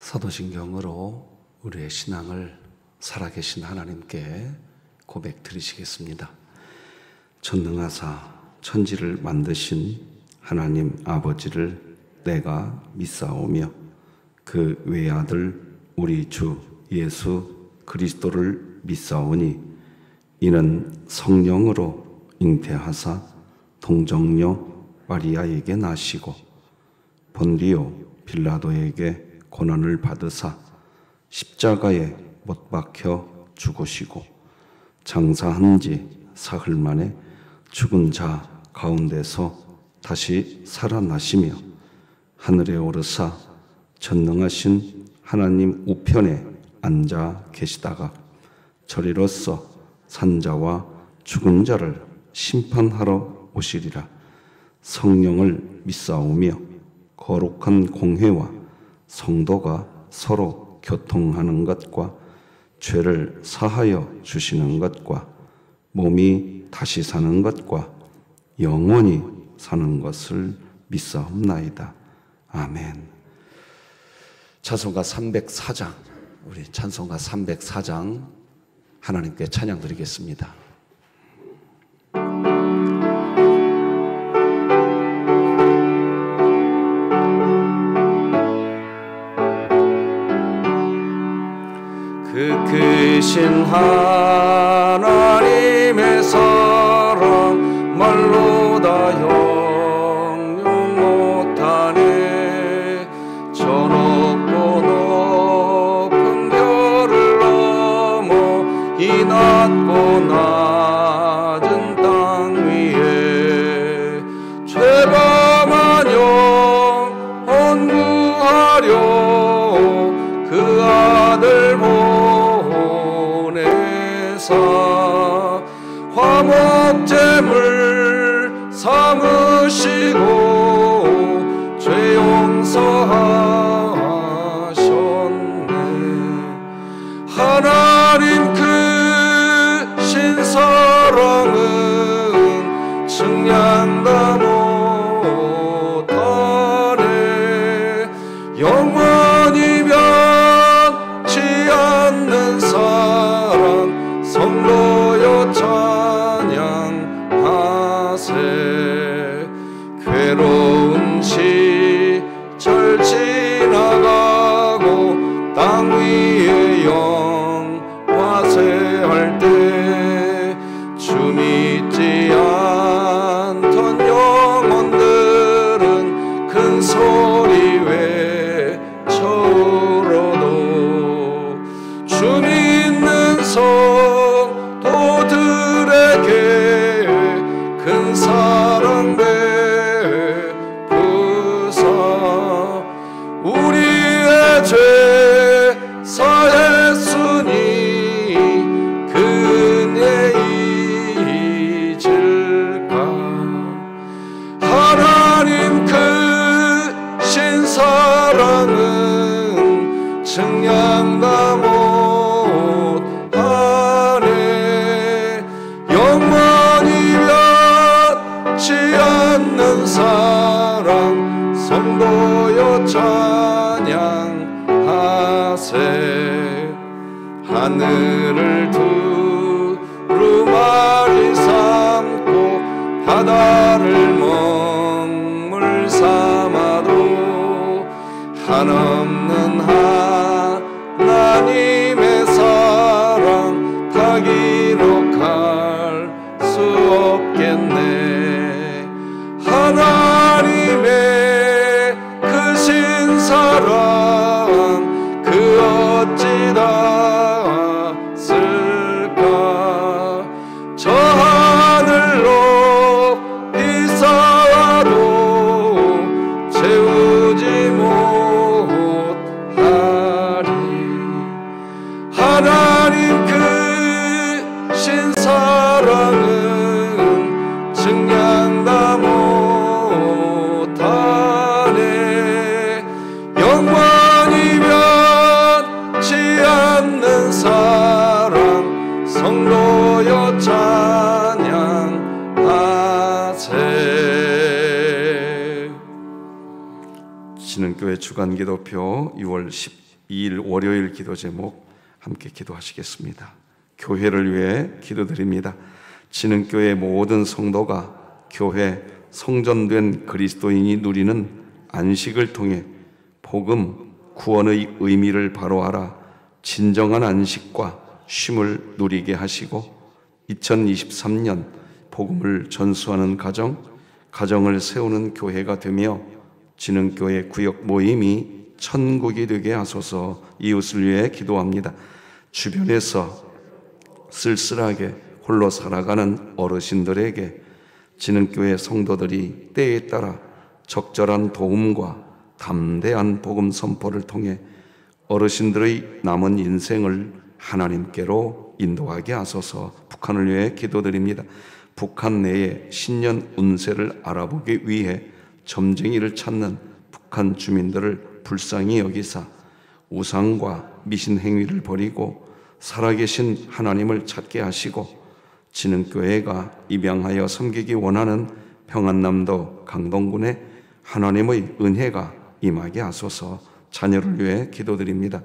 사도신경으로 우리의 신앙을 살아계신 하나님께 고백 드리시겠습니다. 전능하사 천지를 만드신 하나님 아버지를 내가 믿사오며 그 외아들 우리 주 예수 그리스도를 믿사오니 이는 성령으로 잉태하사 동정녀 마리아에게 나시고 본디오 빌라도에게 고난을 받으사 십자가에 못 박혀 죽으시고 장사한 지 사흘 만에 죽은 자 가운데서 다시 살아나시며 하늘에 오르사 전능하신 하나님 우편에 앉아 계시다가 저리로서 산자와 죽은 자를 심판하러 오시리라. 성령을 믿사오며 거룩한 공회와 성도가 서로 교통하는 것과 죄를 사하여 주시는 것과 몸이 다시 사는 것과 영원히 사는 것을 믿사옵나이다. 아멘. 찬송가 304장, 우리 찬송가 304장 하나님께 찬양 드리겠습니다. 크신 하나님의 사랑 말로 다 형용 못하네. 저 높고 높은 별을 넘어 이 낮고 낮은 땅 위에 죄범한 영혼 구하려 그 아들 화목제물 삼으시고 죄 용서하셨네. 하나님 크신 사랑은 측량 다 못하네. 영원히 변치 않는 사랑 성도여 괴로운 시절 지나가고 땅 위에 영화세할 때 주 믿지 않던 영혼들은 큰 소리 외쳐울어도 주 믿는 성도들에게 큰 사랑 우리의 죄 사했으니 그네 잊을까. 하나님 크신 사랑은 측량 다 못하네. 영원히 변치 않는 사랑 성도여 찬양하세. 하늘을 두루마리 삼고 바다를 먹물 삼아도 한없는 하나님의 사랑 다 기록할 수 없겠네. 하나님의 크신 사랑 그 어찌 닿았을까. 저 하늘 높이 쌓아도 채우지 못하리. 하나님 크신 사랑은 측량 다 못하네. 영원히 변치 않는 사랑 성도여 찬양하세. 진흥교회 주간기도표 6월 2일 월요일 기도 제목 함께 기도하시겠습니다. 교회를 위해 기도드립니다. 진흥교회 모든 성도가 교회 성전된 그리스도인이 누리는 안식을 통해 복음, 구원의 의미를 바로 알아 진정한 안식과 쉼을 누리게 하시고 2023년 복음을 전수하는 가정을 세우는 교회가 되며 진흥교회 구역 모임이 천국이 되게 하소서. 이웃을 위해 기도합니다. 주변에서 쓸쓸하게 홀로 살아가는 어르신들에게 진흥교회 성도들이 때에 따라 적절한 도움과 담대한 복음 선포를 통해 어르신들의 남은 인생을 하나님께로 인도하게 하소서. 북한을 위해 기도드립니다. 북한 내에 신년 운세를 알아보기 위해 점쟁이를 찾는 북한 주민들을 불쌍히 여기사 우상과 미신 행위를 버리고 살아계신 하나님을 찾게 하시고 진흥교회가 입양하여 섬기기 원하는 평안남도 강동군에 하나님의 은혜가 임하게 하소서. 자녀를 위해 기도드립니다.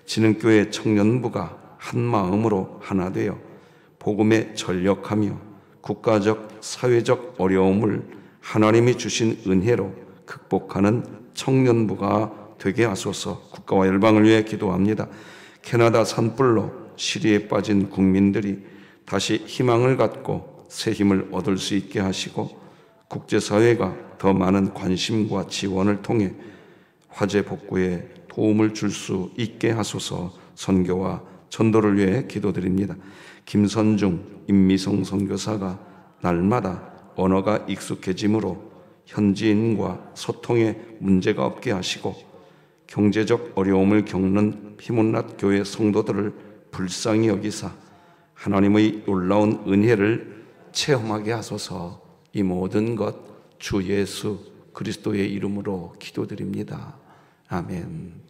진흥교회 청년부가 한 마음으로 하나 되어 복음에 전력하며 국가적, 사회적 어려움을 하나님이 주신 은혜로 극복하는 청년부가 되게 하소서. 국가와 열방을 위해 기도합니다. 캐나다 산불로 시리에 빠진 국민들이 다시 희망을 갖고 새 힘을 얻을 수 있게 하시고 국제사회가 더 많은 관심과 지원을 통해 화재 복구에 도움을 줄 수 있게 하소서. 선교와 전도를 위해 기도드립니다. 김선중, 임미성 선교사가 날마다 언어가 익숙해지므로 현지인과 소통에 문제가 없게 하시고 경제적 어려움을 겪는 피문낫 교회 성도들을 불쌍히 여기사 하나님의 놀라운 은혜를 체험하게 하소서. 이 모든 것 주 예수 그리스도의 이름으로 기도드립니다. 아멘.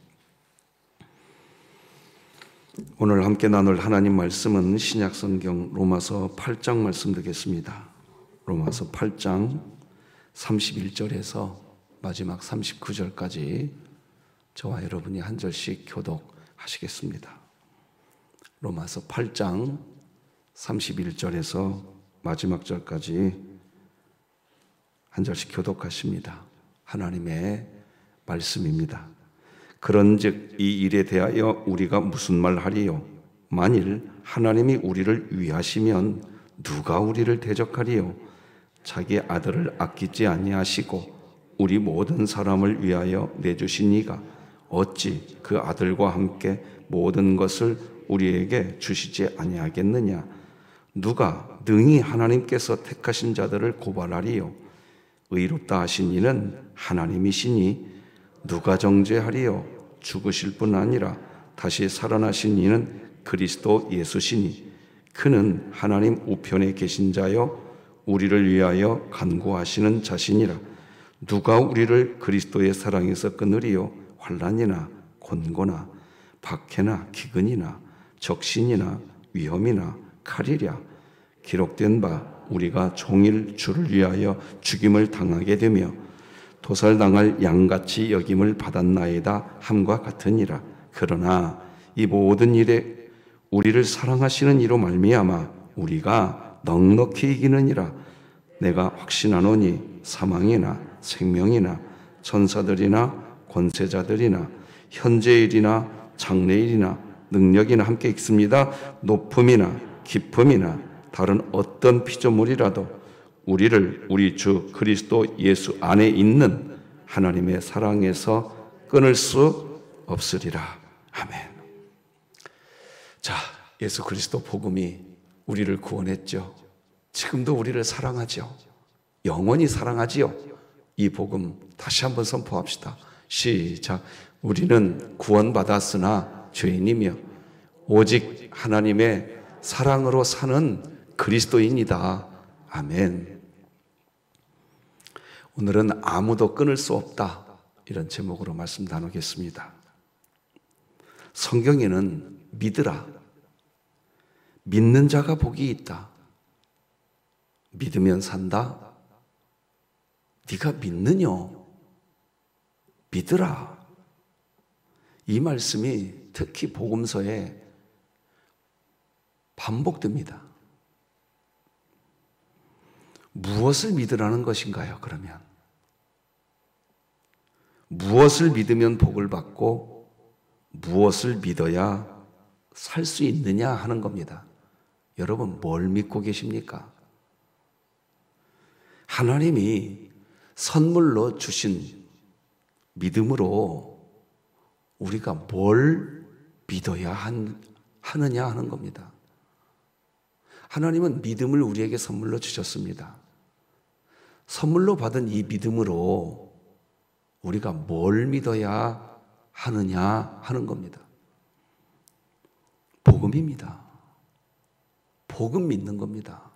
오늘 함께 나눌 하나님 말씀은 신약성경 로마서 8장 말씀 되겠습니다. 로마서 8장 31절에서 마지막 39절까지 저와 여러분이 한 절씩 교독하시겠습니다. 로마서 8장 31절에서 마지막 절까지 한 절씩 교독하십니다. 하나님의 말씀입니다. 그런즉 이 일에 대하여 우리가 무슨 말하리요? 만일 하나님이 우리를 위하시면 누가 우리를 대적하리요? 자기 아들을 아끼지 아니하시고 우리 모든 사람을 위하여 내주신 이가 어찌 그 아들과 함께 모든 것을 우리에게 주시지 아니하겠느냐? 누가 능히 하나님께서 택하신 자들을 고발하리요? 의롭다 하신 이는 하나님이시니 누가 정죄하리요? 죽으실 뿐 아니라 다시 살아나신 이는 그리스도 예수시니 그는 하나님 우편에 계신 자요 우리를 위하여 간구하시는 자신이라. 누가 우리를 그리스도의 사랑에서 끊으리요? 환난이나 곤고나 박해나 기근이나 적신이나 위험이나 칼이랴. 기록된 바 우리가 종일 주를 위하여 죽임을 당하게 되며 도살당할 양같이 여김을 받았나이다 함과 같으니라. 그러나 이 모든 일에 우리를 사랑하시는 이로 말미암아 우리가 넉넉히 이기느니라. 내가 확신하노니 사망이나 생명이나 천사들이나 권세자들이나 현재일이나 장래일이나 능력이나 함께 있습니다. 높음이나 깊음이나 다른 어떤 피조물이라도 우리를 우리 주 그리스도 예수 안에 있는 하나님의 사랑에서 끊을 수 없으리라. 아멘. 자, 예수 그리스도 복음이 우리를 구원했죠. 지금도 우리를 사랑하죠. 영원히 사랑하지요. 이 복음 다시 한번 선포합시다. 시작. 우리는 구원받았으나 죄인이며 오직 하나님의 사랑으로 사는 그리스도인이다. 아멘. 오늘은 아무도 끊을 수 없다, 이런 제목으로 말씀 나누겠습니다. 성경에는 믿으라, 믿는 자가 복이 있다, 믿으면 산다. 네가 믿느냐? 믿으라. 이 말씀이 특히 복음서에 반복됩니다. 무엇을 믿으라는 것인가요? 그러면 무엇을 믿으면 복을 받고 무엇을 믿어야 살 수 있느냐 하는 겁니다. 여러분, 뭘 믿고 계십니까? 하나님이 선물로 주신 믿음으로 우리가 뭘 믿어야 하느냐 하는 겁니다. 하나님은 믿음을 우리에게 선물로 주셨습니다. 선물로 받은 이 믿음으로 우리가 뭘 믿어야 하느냐 하는 겁니다. 복음입니다. 복음 믿는 겁니다.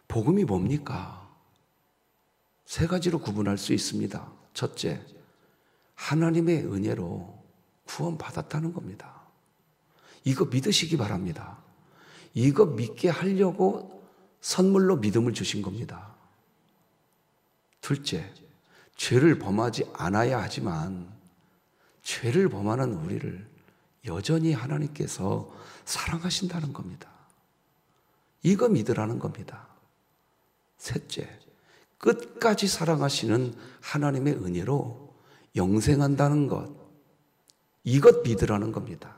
복음이 뭡니까? 세 가지로 구분할 수 있습니다. 첫째, 하나님의 은혜로 구원받았다는 겁니다. 이거 믿으시기 바랍니다. 이거 믿게 하려고 선물로 믿음을 주신 겁니다. 둘째, 죄를 범하지 않아야 하지만 죄를 범하는 우리를 여전히 하나님께서 사랑하신다는 겁니다. 이거 믿으라는 겁니다. 셋째, 끝까지 사랑하시는 하나님의 은혜로 영생한다는 것, 이것 믿으라는 겁니다.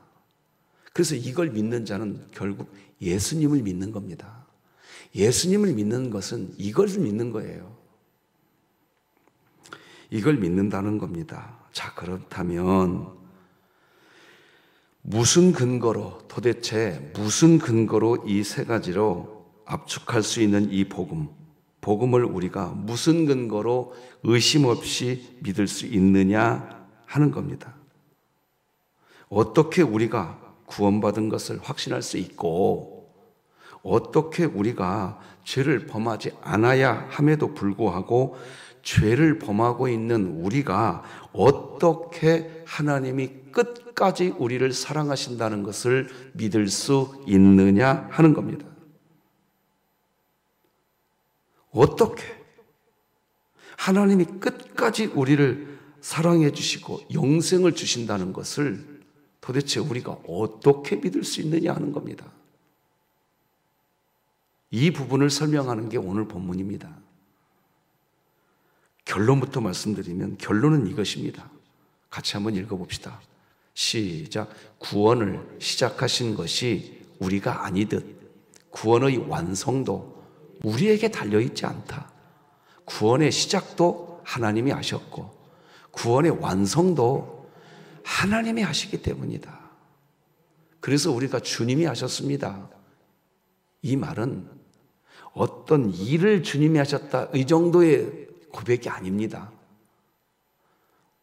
그래서 이걸 믿는 자는 결국 예수님을 믿는 겁니다. 예수님을 믿는 것은 이걸 믿는 거예요. 이걸 믿는다는 겁니다. 자, 그렇다면 무슨 근거로, 도대체 무슨 근거로 이 세 가지로 압축할 수 있는 이 복음을 우리가 무슨 근거로 의심 없이 믿을 수 있느냐 하는 겁니다. 어떻게 우리가 구원받은 것을 확신할 수 있고, 어떻게 우리가 죄를 범하지 않아야 함에도 불구하고 죄를 범하고 있는 우리가 어떻게 하나님이 끝까지 우리를 사랑하신다는 것을 믿을 수 있느냐 하는 겁니다. 어떻게 하나님이 끝까지 우리를 사랑해 주시고 영생을 주신다는 것을 도대체 우리가 어떻게 믿을 수 있느냐 하는 겁니다. 이 부분을 설명하는 게 오늘 본문입니다. 결론부터 말씀드리면 결론은 이것입니다. 같이 한번 읽어봅시다. 시작. 구원을 시작하신 것이 우리가 아니듯 구원의 완성도 우리에게 달려있지 않다. 구원의 시작도 하나님이 하셨고 구원의 완성도 하나님이 하시기 때문이다. 그래서 우리가 주님이 하셨습니다. 이 말은 어떤 일을 주님이 하셨다 이 정도의 고백이 아닙니다.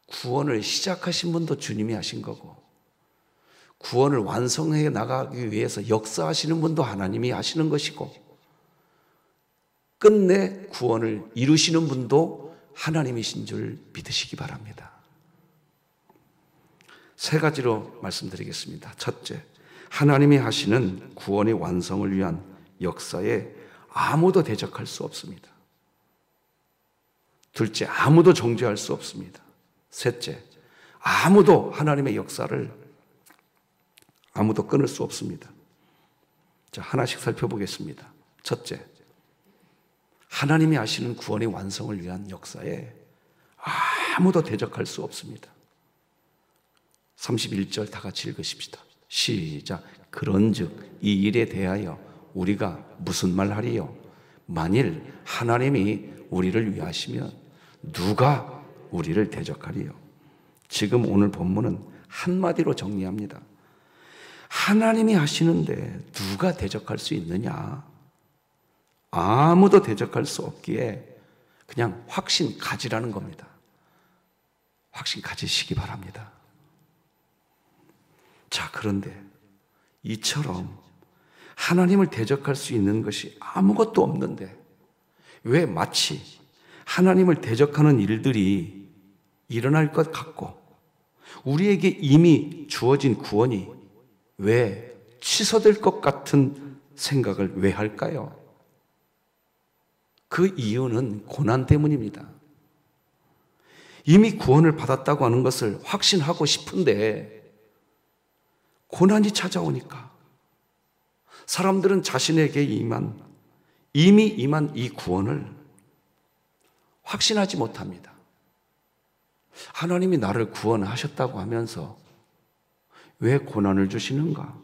구원을 시작하신 분도 주님이 하신 거고 구원을 완성해 나가기 위해서 역사하시는 분도 하나님이 하시는 것이고 끝내 구원을 이루시는 분도 하나님이신 줄 믿으시기 바랍니다. 세 가지로 말씀드리겠습니다. 첫째, 하나님이 하시는 구원의 완성을 위한 역사에 아무도 대적할 수 없습니다. 둘째, 아무도 정죄할 수 없습니다. 셋째, 아무도 하나님의 역사를 아무도 끊을 수 없습니다. 자, 하나씩 살펴보겠습니다. 첫째, 하나님이 하시는 구원의 완성을 위한 역사에 아무도 대적할 수 없습니다. 31절 다 같이 읽으십시다. 시작. 그런즉 이 일에 대하여 우리가 무슨 말 하리요? 만일 하나님이 우리를 위하시면 누가 우리를 대적하리요? 지금 오늘 본문은 한마디로 정리합니다. 하나님이 하시는데 누가 대적할 수 있느냐? 아무도 대적할 수 없기에 그냥 확신 가지라는 겁니다. 확신 가지시기 바랍니다. 자, 그런데 이처럼 하나님을 대적할 수 있는 것이 아무것도 없는데 왜 마치 하나님을 대적하는 일들이 일어날 것 같고 우리에게 이미 주어진 구원이 왜 취소될 것 같은 생각을 왜 할까요? 그 이유는 고난 때문입니다. 이미 구원을 받았다고 하는 것을 확신하고 싶은데 고난이 찾아오니까 사람들은 자신에게 이미 임한 이 구원을 확신하지 못합니다. 하나님이 나를 구원하셨다고 하면서 왜 고난을 주시는가?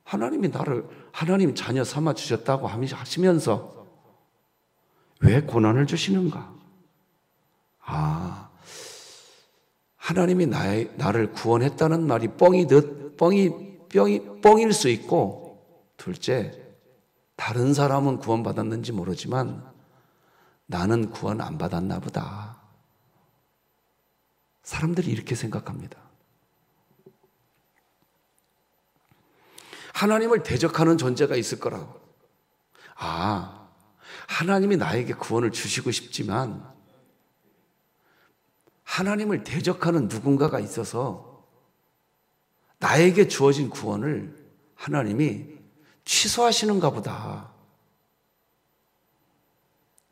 하나님이 나를 하나님 자녀 삼아 주셨다고 하시면서 왜 고난을 주시는가? 하나님이 나를 구원했다는 말이 뻥일 수 있고, 둘째, 다른 사람은 구원받았는지 모르지만 나는 구원 안 받았나 보다. 사람들이 이렇게 생각합니다. 하나님을 대적하는 존재가 있을 거라고. 하나님이 나에게 구원을 주시고 싶지만 하나님을 대적하는 누군가가 있어서 나에게 주어진 구원을 하나님이 취소하시는가 보다.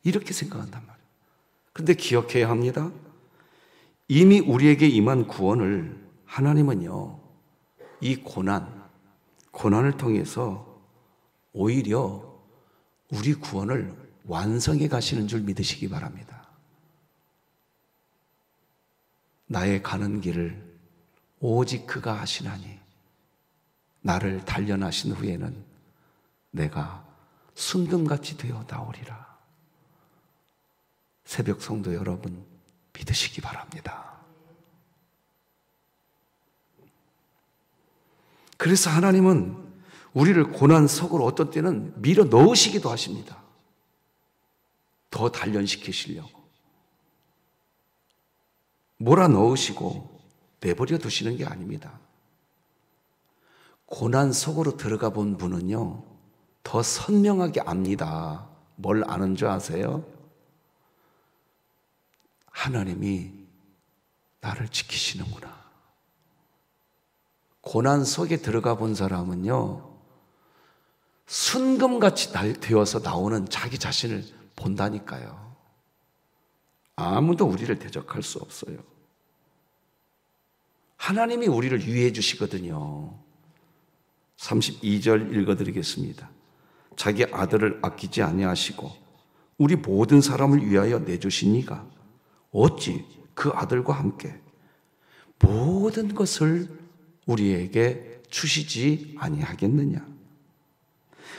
이렇게 생각한단 말이에요. 그런데 기억해야 합니다. 이미 우리에게 임한 구원을 하나님은요, 이 고난을 통해서 오히려 우리 구원을 완성해 가시는 줄 믿으시기 바랍니다. 나의 가는 길을 오직 그가 하시나니 나를 단련하신 후에는 내가 순금같이 되어 나오리라. 새벽 성도 여러분, 믿으시기 바랍니다. 그래서 하나님은 우리를 고난 속으로 어떤 때는 밀어 넣으시기도 하십니다. 더 단련시키시려고. 몰아넣으시고 내버려 두시는 게 아닙니다. 고난 속으로 들어가 본 분은요, 더 선명하게 압니다. 뭘 아는 줄 아세요? 하나님이 나를 지키시는구나. 고난 속에 들어가 본 사람은요, 순금같이 되어서 나오는 자기 자신을 본다니까요. 아무도 우리를 대적할 수 없어요. 하나님이 우리를 위해 주시거든요. 32절 읽어드리겠습니다. 자기 아들을 아끼지 아니하시고 우리 모든 사람을 위하여 내주신 이가 어찌 그 아들과 함께 모든 것을 우리에게 주시지 아니하겠느냐.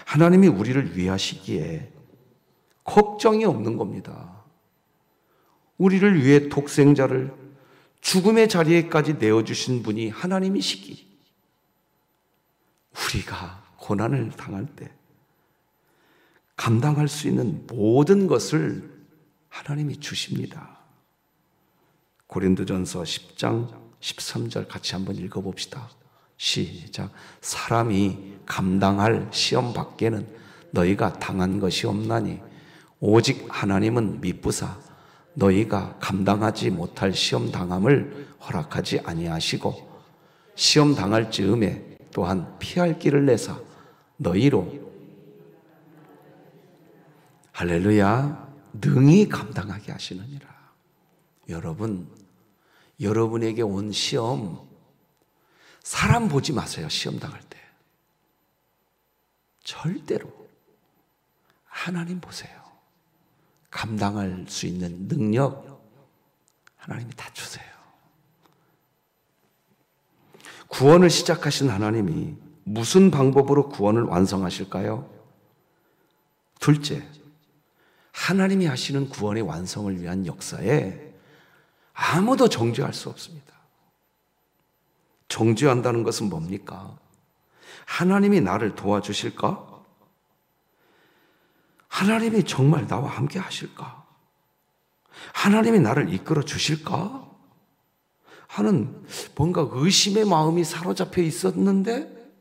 하나님이 우리를 위하시기에 걱정이 없는 겁니다. 우리를 위해 독생자를 죽음의 자리에까지 내어주신 분이 하나님이시기, 우리가 고난을 당할 때 감당할 수 있는 모든 것을 하나님이 주십니다. 고린도전서 10장 13절 같이 한번 읽어봅시다. 시작. 사람이 감당할 시험 밖에는 너희가 당한 것이 없나니 오직 하나님은 미쁘사 너희가 감당하지 못할 시험 당함을 허락하지 아니하시고 시험 당할 즈음에 또한 피할 길을 내사 너희로 할렐루야 능히 감당하게 하시느니라. 여러분, 여러분에게 온 시험 사람 보지 마세요. 시험 당할 때 절대로 하나님 보세요. 감당할 수 있는 능력 하나님이 다 주세요. 구원을 시작하신 하나님이 무슨 방법으로 구원을 완성하실까요? 둘째, 하나님이 하시는 구원의 완성을 위한 역사에 아무도 정죄할 수 없습니다. 정죄한다는 것은 뭡니까? 하나님이 나를 도와주실까? 하나님이 정말 나와 함께 하실까? 하나님이 나를 이끌어 주실까? 하는 뭔가 의심의 마음이 사로잡혀 있었는데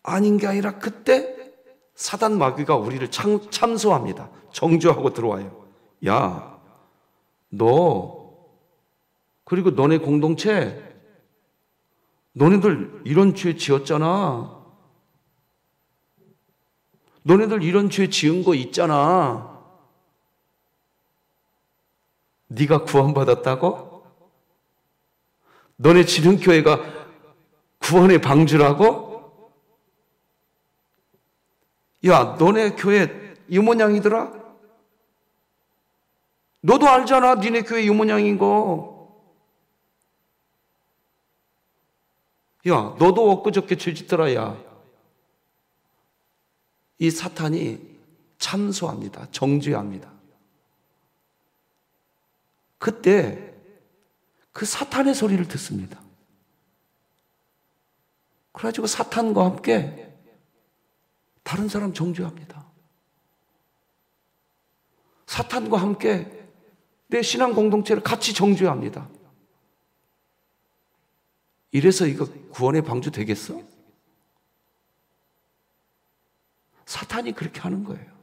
아닌 게 아니라 그때 사단 마귀가 우리를 참소합니다. 정죄하고 들어와요. 야, 너 그리고 너네 공동체 너네들 이런 죄 지었잖아. 너네들 이런 죄 지은 거 있잖아. 네가 구원받았다고? 너네 진흥교회가 구원의 방주라고? 야, 너네 교회 이 모양이더라? 너도 알잖아, 니네 교회 이 모양인 거. 야, 너도 엊그저께 죄짓더라, 야. 이 사탄이 참소합니다. 정죄합니다. 그때 그 사탄의 소리를 듣습니다. 그래가지고 사탄과 함께 다른 사람 정죄합니다. 사탄과 함께 내 신앙 공동체를 같이 정죄합니다. 이래서 이거 구원의 방주 되겠어? 사탄이 그렇게 하는 거예요.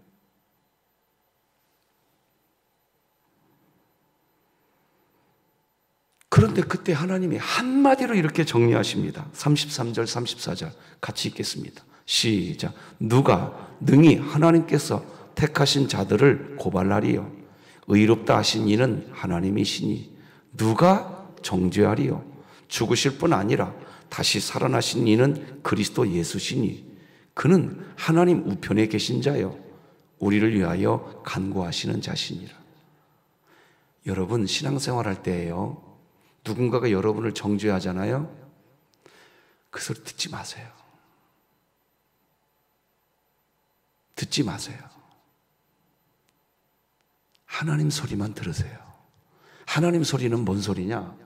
그런데 그때 하나님이 한마디로 이렇게 정리하십니다. 33절, 34절 같이 읽겠습니다. 시작. 누가 능히 하나님께서 택하신 자들을 고발하리요. 의롭다 하신 이는 하나님이시니 누가 정죄하리요. 죽으실 뿐 아니라 다시 살아나신 이는 그리스도 예수시니 그는 하나님 우편에 계신 자요 우리를 위하여 간구하시는 자시니라. 여러분 신앙생활할 때에요, 누군가가 여러분을 정죄하잖아요. 그 소리 듣지 마세요. 듣지 마세요. 하나님 소리만 들으세요. 하나님 소리는 뭔 소리냐?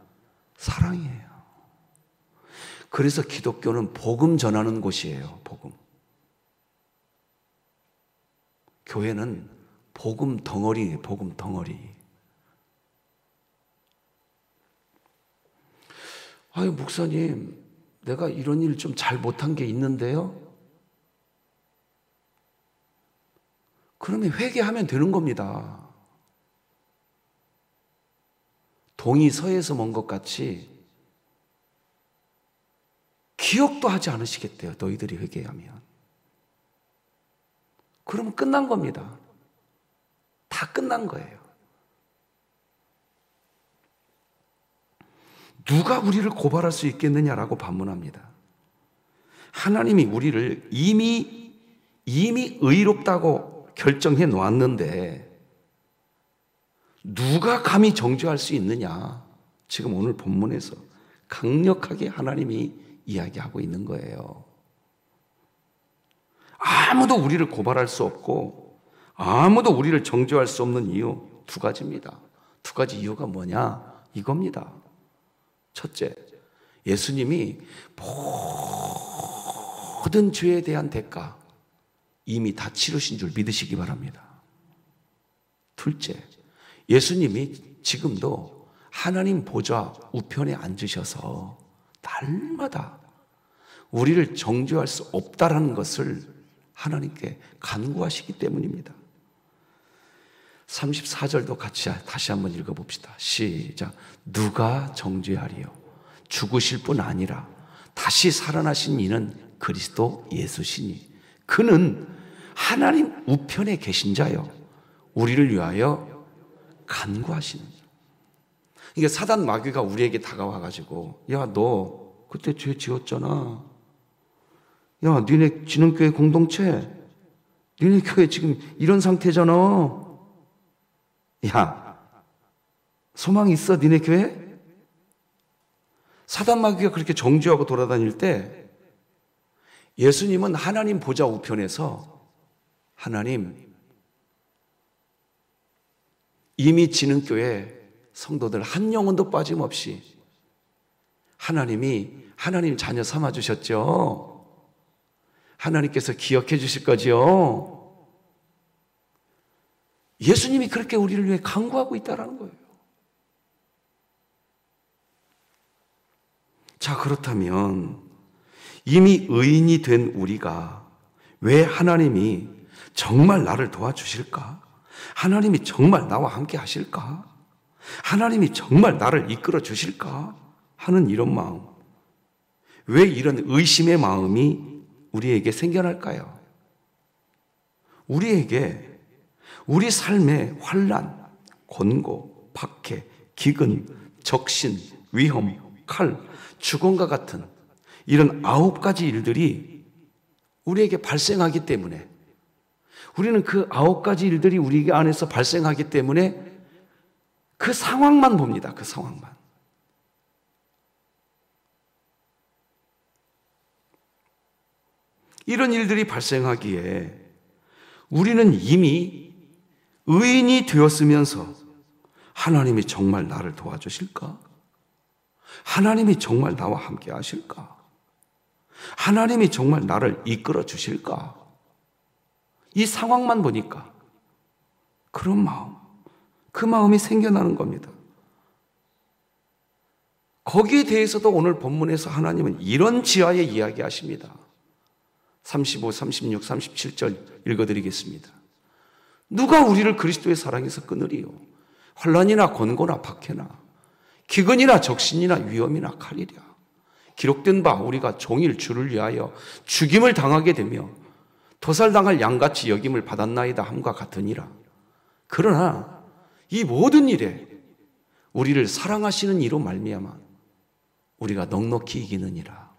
사랑이에요. 그래서 기독교는 복음 전하는 곳이에요. 복음. 교회는 복음 덩어리예요. 복음 덩어리. 아유, 목사님, 내가 이런 일 좀 잘 못한 게 있는데요? 그러면 회개하면 되는 겁니다. 동이 서에서 먼 것 같이 기억도 하지 않으시겠대요. 너희들이 회개하면. 그러면 끝난 겁니다. 다 끝난 거예요. 누가 우리를 고발할 수 있겠느냐라고 반문합니다. 하나님이 우리를 이미 의롭다고 결정해 놓았는데 누가 감히 정죄할 수 있느냐? 지금 오늘 본문에서 강력하게 하나님이 이야기하고 있는 거예요. 아무도 우리를 고발할 수 없고 아무도 우리를 정죄할 수 없는 이유 두 가지입니다. 두 가지 이유가 뭐냐? 이겁니다. 첫째, 예수님이 모든 죄에 대한 대가 이미 다 치르신 줄 믿으시기 바랍니다. 둘째, 예수님이 지금도 하나님 보좌 우편에 앉으셔서 날마다 우리를 정죄할 수 없다라는 것을 하나님께 간구하시기 때문입니다. 34절도 같이 다시 한번 읽어봅시다. 시작. 누가 정죄하리요? 죽으실 뿐 아니라 다시 살아나신 이는 그리스도 예수시니 그는 하나님 우편에 계신 자요 우리를 위하여 간구하시는 자. 이게 사단 마귀가 우리에게 다가와가지고, 야, 너 그때 죄 지었잖아. 야, 니네 진흥교회 공동체, 니네 교회 지금 이런 상태잖아. 야, 소망 있어, 니네 교회? 사단 마귀가 그렇게 정죄하고 돌아다닐 때 예수님은 하나님 보좌 우편에서 하나님, 이미 진흥교회 성도들 한 영혼도 빠짐없이 하나님이 하나님 자녀 삼아주셨죠. 하나님께서 기억해 주실 거지요. 예수님이 그렇게 우리를 위해 간구하고 있다는 거예요. 자, 그렇다면 이미 의인이 된 우리가 왜 하나님이 정말 나를 도와주실까? 하나님이 정말 나와 함께 하실까? 하나님이 정말 나를 이끌어 주실까? 하는 이런 마음. 왜 이런 의심의 마음이 우리에게 생겨날까요? 우리에게 우리 삶의 환난, 권고, 박해, 기근, 적신, 위험, 칼, 죽음과 같은 이런 9가지 일들이 우리에게 발생하기 때문에, 우리는 그 9가지 일들이 우리 안에서 발생하기 때문에 그 상황만 봅니다. 그 상황만. 이런 일들이 발생하기에 우리는 이미 의인이 되었으면서 하나님이 정말 나를 도와주실까? 하나님이 정말 나와 함께 하실까? 하나님이 정말 나를 이끌어 주실까? 이 상황만 보니까 그런 마음, 그 마음이 생겨나는 겁니다. 거기에 대해서도 오늘 본문에서 하나님은 이런 지하에 이야기하십니다. 35, 36, 37절 읽어드리겠습니다. 누가 우리를 그리스도의 사랑에서 끊으리요? 환난이나 곤고나 박해나 기근이나 적신이나 위험이나 칼이랴. 기록된 바 우리가 종일 주를 위하여 죽임을 당하게 되며 도살당할 양같이 여김을 받았나이다 함과 같으니라. 그러나 이 모든 일에 우리를 사랑하시는 이로 말미암아 우리가 넉넉히 이기느니라.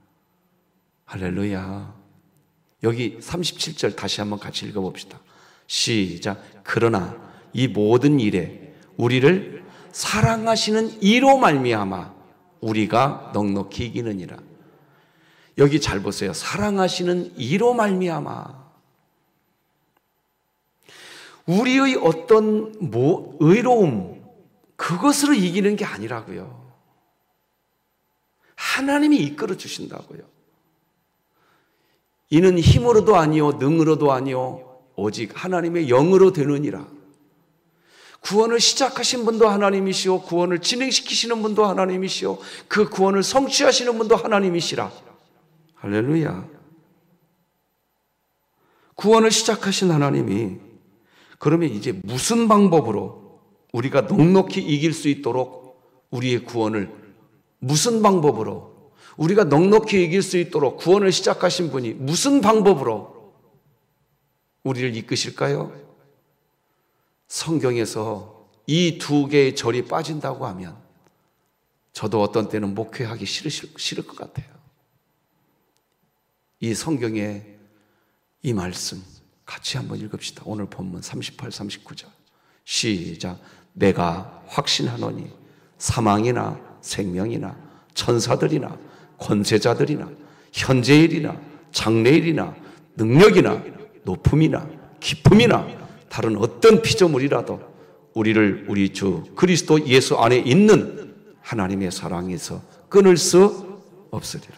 할렐루야. 여기 37절 다시 한번 같이 읽어봅시다. 시작. 그러나 이 모든 일에 우리를 사랑하시는 이로 말미암아 우리가 넉넉히 이기느니라. 여기 잘 보세요. 사랑하시는 이로 말미암아. 우리의 어떤 의로움, 그것으로 이기는 게 아니라고요. 하나님이 이끌어 주신다고요. 이는 힘으로도 아니요 능으로도 아니요 오직 하나님의 영으로 되느니라. 구원을 시작하신 분도 하나님이시오, 구원을 진행시키시는 분도 하나님이시오, 그 구원을 성취하시는 분도 하나님이시라. 할렐루야. 구원을 시작하신 하나님이 그러면 이제 무슨 방법으로 우리가 넉넉히 이길 수 있도록 우리의 구원을, 무슨 방법으로 우리가 넉넉히 이길 수 있도록 구원을 시작하신 분이 무슨 방법으로 우리를 이끄실까요? 성경에서 이 2개의 절이 빠진다고 하면 저도 어떤 때는 목회하기 싫을 것 같아요. 이 성경의 이 말씀 같이 한번 읽읍시다. 오늘 본문 38, 39절 시작. 내가 확신하노니 사망이나 생명이나 천사들이나 권세자들이나 현재일이나 장래일이나 능력이나 높음이나 깊음이나 다른 어떤 피조물이라도 우리를 우리 주 그리스도 예수 안에 있는 하나님의 사랑에서 끊을 수 없으리라.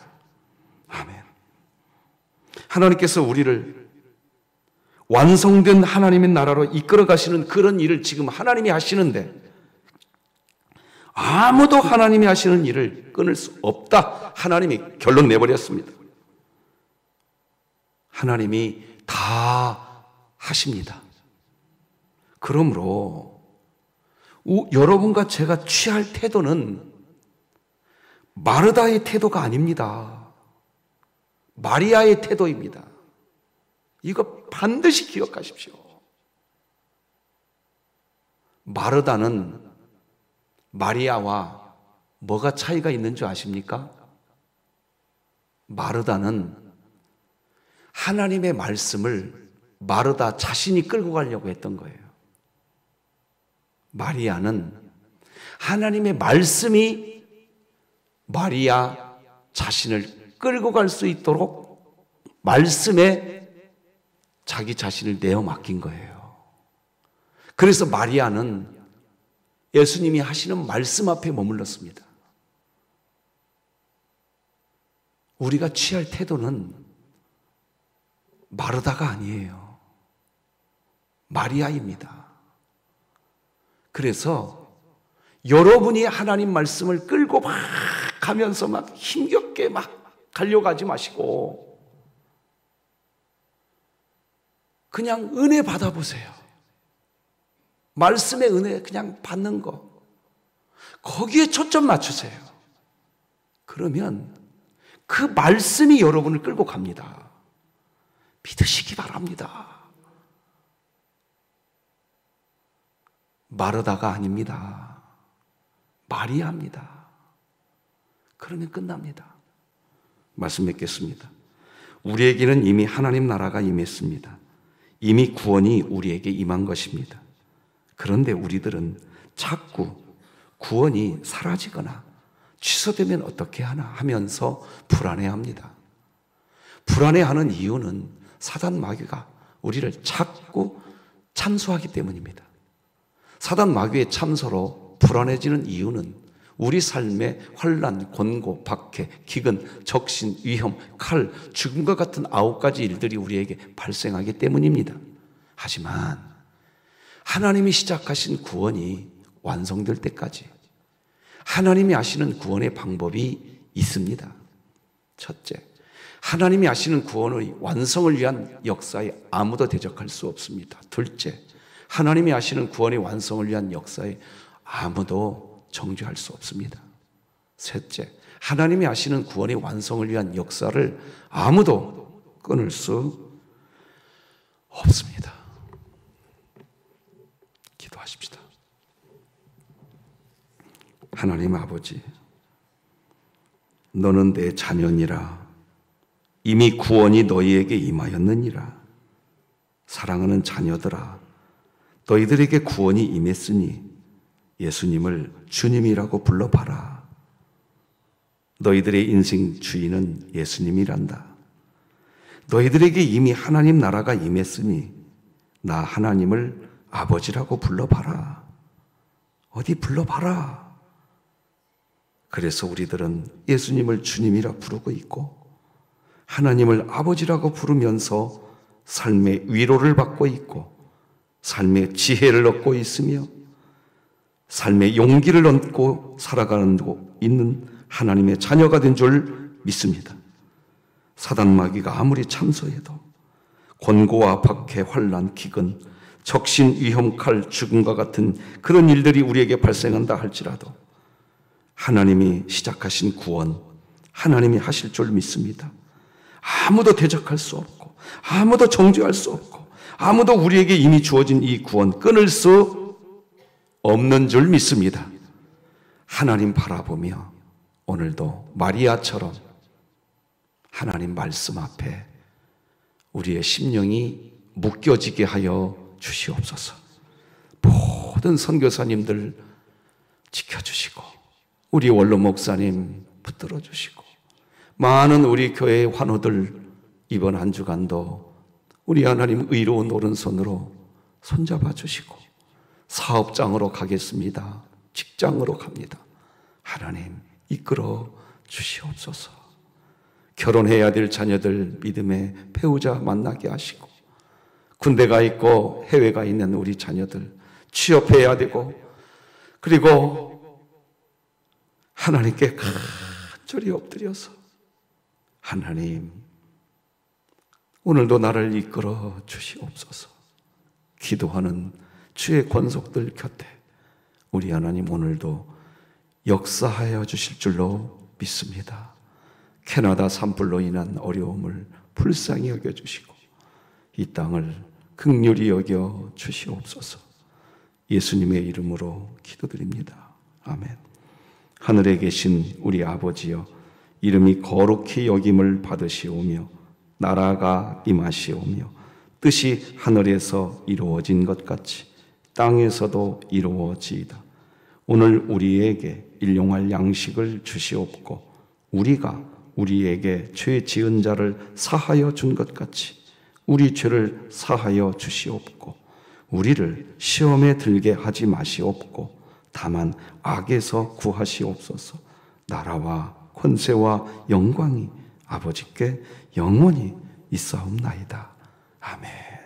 아멘. 하나님께서 우리를 완성된 하나님의 나라로 이끌어 가시는 그런 일을 지금 하나님이 하시는데 아무도 하나님이 하시는 일을 끊을 수 없다. 하나님이 결론 내버렸습니다. 하나님이 다 하십니다. 그러므로 여러분과 제가 취할 태도는 마르다의 태도가 아닙니다. 마리아의 태도입니다. 이거 반드시 기억하십시오. 마르다는 마리아와 뭐가 차이가 있는 줄 아십니까? 마르다는 하나님의 말씀을 마르다 자신이 끌고 가려고 했던 거예요. 마리아는 하나님의 말씀이 마리아 자신을 끌고 갈 수 있도록 말씀에 자기 자신을 내어 맡긴 거예요. 그래서 마리아는 예수님이 하시는 말씀 앞에 머물렀습니다. 우리가 취할 태도는 마르다가 아니에요. 마리아입니다. 그래서 여러분이 하나님 말씀을 끌고 막 가면서 막 힘겹게 막 가려가지 마시고 그냥 은혜 받아보세요. 말씀의 은혜 그냥 받는 거. 거기에 초점 맞추세요. 그러면 그 말씀이 여러분을 끌고 갑니다. 믿으시기 바랍니다. 마르다가 아닙니다. 말이야 합니다. 그러면 끝납니다. 말씀 맺겠습니다. 우리에게는 이미 하나님 나라가 임했습니다. 이미 구원이 우리에게 임한 것입니다. 그런데 우리들은 자꾸 구원이 사라지거나 취소되면 어떻게 하나 하면서 불안해합니다. 불안해하는 이유는 사단 마귀가 우리를 자꾸 참소하기 때문입니다. 사단 마귀의 참소로 불안해지는 이유는 우리 삶의 환난, 곤고, 박해, 기근, 적신, 위험, 칼, 죽음과 같은 9가지 일들이 우리에게 발생하기 때문입니다. 하지만 하나님이 시작하신 구원이 완성될 때까지 하나님이 하시는 구원의 방법이 있습니다. 첫째, 하나님이 하시는 구원의 완성을 위한 역사에 아무도 대적할 수 없습니다. 둘째, 하나님이 하시는 구원의 완성을 위한 역사에 아무도 정죄할 수 없습니다. 셋째, 하나님이 하시는 구원의 완성을 위한 역사를 아무도 끊을 수 없습니다. 기도하십시다. 하나님 아버지, 너는 내 자녀니라. 이미 구원이 너희에게 임하였느니라. 사랑하는 자녀들아, 너희들에게 구원이 임했으니 예수님을 주님이라고 불러봐라. 너희들의 인생 주인은 예수님이란다. 너희들에게 이미 하나님 나라가 임했으니 나 하나님을 아버지라고 불러봐라. 어디 불러봐라. 그래서 우리들은 예수님을 주님이라 부르고 있고 하나님을 아버지라고 부르면서 삶의 위로를 받고 있고 삶의 지혜를 얻고 있으며 삶의 용기를 얻고 살아가는 있는 하나님의 자녀가 된 줄 믿습니다. 사단 마귀가 아무리 참소해도 곤고와 박해, 환난, 기근, 적신, 위험, 칼, 죽음과 같은 그런 일들이 우리에게 발생한다 할지라도 하나님이 시작하신 구원, 하나님이 하실 줄 믿습니다. 아무도 대적할 수 없고 아무도 정죄할 수 없고 아무도 우리에게 이미 주어진 이 구원 끊을 수 없는 줄 믿습니다. 하나님 바라보며 오늘도 마리아처럼 하나님 말씀 앞에 우리의 심령이 묶여지게 하여 주시옵소서. 모든 선교사님들 지켜주시고 우리 원로 목사님 붙들어 주시고 많은 우리 교회의 환우들 이번 한 주간도 우리 하나님 의로운 오른손으로 손잡아 주시고 사업장으로 가겠습니다. 직장으로 갑니다. 하나님 이끌어 주시옵소서. 결혼해야 될 자녀들 믿음의 배우자 만나게 하시고 군대 가 있고 해외 가 있는 우리 자녀들 취업해야 되고 그리고 하나님께 간절히 엎드려서 하나님 오늘도 나를 이끌어 주시옵소서. 기도하는 주의 권속들 곁에 우리 하나님 오늘도 역사하여 주실 줄로 믿습니다. 캐나다 산불로 인한 어려움을 불쌍히 여겨주시고 이 땅을 긍휼히 여겨 주시옵소서. 예수님의 이름으로 기도드립니다. 아멘. 하늘에 계신 우리 아버지여, 이름이 거룩히 여김을 받으시오며 나라가 임하시오며 뜻이 하늘에서 이루어진 것 같이 땅에서도 이루어지이다. 오늘 우리에게 일용할 양식을 주시옵고 우리가 우리에게 죄 지은 자를 사하여 준 것 같이 우리 죄를 사하여 주시옵고 우리를 시험에 들게 하지 마시옵고 다만 악에서 구하시옵소서. 나라와 권세와 영광이 아버지께 영원히 있사옵나이다. 아멘.